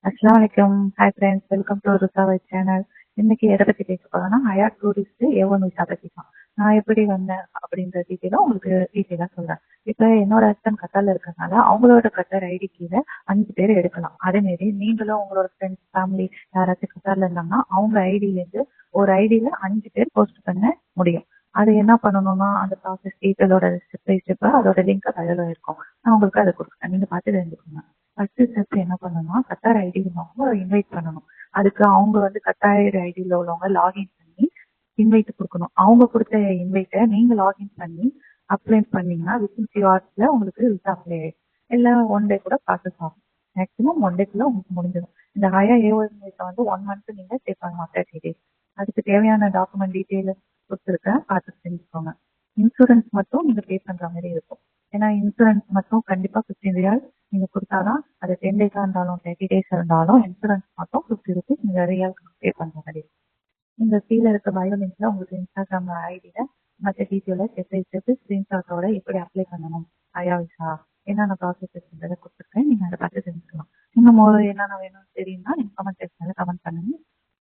அஸ்ஸலாமலைக்கும். Hi friends, welcome to ருசாவை channel. இன்னைக்கு எதை பத்தி பேச போறோம்னா ஹயாத் டூரிஸ்ட் A1 விசா பத்தி தான். நான் எப்படி வந்தேன் அப்படின்ற டீட்டெயிலும் உங்களுக்கு டீட்டெயிலாக சொல்றேன். இப்போ என்னோட ஹஸ்பண்ட் கத்தார்ல இருக்கிறதுனால அவங்களோட கத்தார் ஐடி கீழே 5 பேர் எடுக்கலாம். அதே மாரி நீங்களும் உங்களோட ஃப்ரெண்ட்ஸ் ஃபேமிலி யாராச்சும் கத்தார்ல இருந்தாங்கன்னா அவங்க ஐடியிலேருந்து ஒரு ஐடியில 5 பேர் போஸ்ட் பண்ண முடியும். அது என்ன பண்ணணும்னா அந்த ப்ராசஸ் டீட்டெயிலோட ஸ்டெப் பை ஸ்டெப்பா அதோட லிங்க் அதில் இருக்கும். நான் உங்களுக்கு அதை கொடுக்குறேன், நீங்க பார்த்து தெரிஞ்சுக்கோங்க. ஃபர்ஸ்ட் ஸ்டெப் என்ன பண்ணணும்னா கத்தார் ஐடி உள்ளவங்க இன்வைட் பண்ணணும். அதுக்கு அவங்க கத்தார் ஐடியில் உள்ளவங்க லாகின் பண்ணி இன்வைட் கொடுக்கணும். அவங்க கொடுத்த இன்வைட்டை நீங்க லாகின் பண்ணி அப்ளை பண்ணீங்கன்னா வித்தின் ஃபியூ ஹவர்ஸ்ல உங்களுக்கு விசா அப்ளை ஆயிடும். இல்லை 1 டே கூட ப்ராசஸ் ஆகும். மேக்ஸிமம் 1 டேக்குள்ள உங்களுக்கு முடிஞ்சிடும். இந்த ஹையா A1 விசா 1 மந்த் நீங்க ஸ்டே பண்ணலாம், 30 days. அதுக்கு தேவையான டாக்குமெண்ட் டீட்டெயில் கொடுத்துருக்கேன், பார்த்து தெரிஞ்சுக்கோங்க. இன்சூரன்ஸ் மட்டும் நீங்க பே பண்ற மாதிரி இருக்கும். ஏன்னா இன்சூரன்ஸ் மட்டும் கண்டிப்பா 15 ரியால் நீங்க கொடுத்தாதான், அது 10 days இருந்தாலும் 30 days இருந்தாலும் இன்சூரன்ஸ் மட்டும் 50 rupees நீங்க ரியால் பே பண்ற மாதிரி இருக்கும். இந்த கீழே இருக்க பயோலிங்க்ல உங்களுக்கு இன்ஸ்டாகிராம் ஐடியில மற்ற டீட்டெயில ஸ்டெப் பை ஸ்டெப் ஸ்கிரீன்ஷாட்டோட எப்படி அப்ளை பண்ணணும், ஹயா விசா என்னென்ன ப்ராசஸ் இருக்குன்றதை கொடுத்துருக்கேன். நீங்க அதை பார்த்து தெரிஞ்சுக்கலாம். இன்னும் என்னென்ன வேணும்னு தெரியும்னா நீங்க கமெண்ட்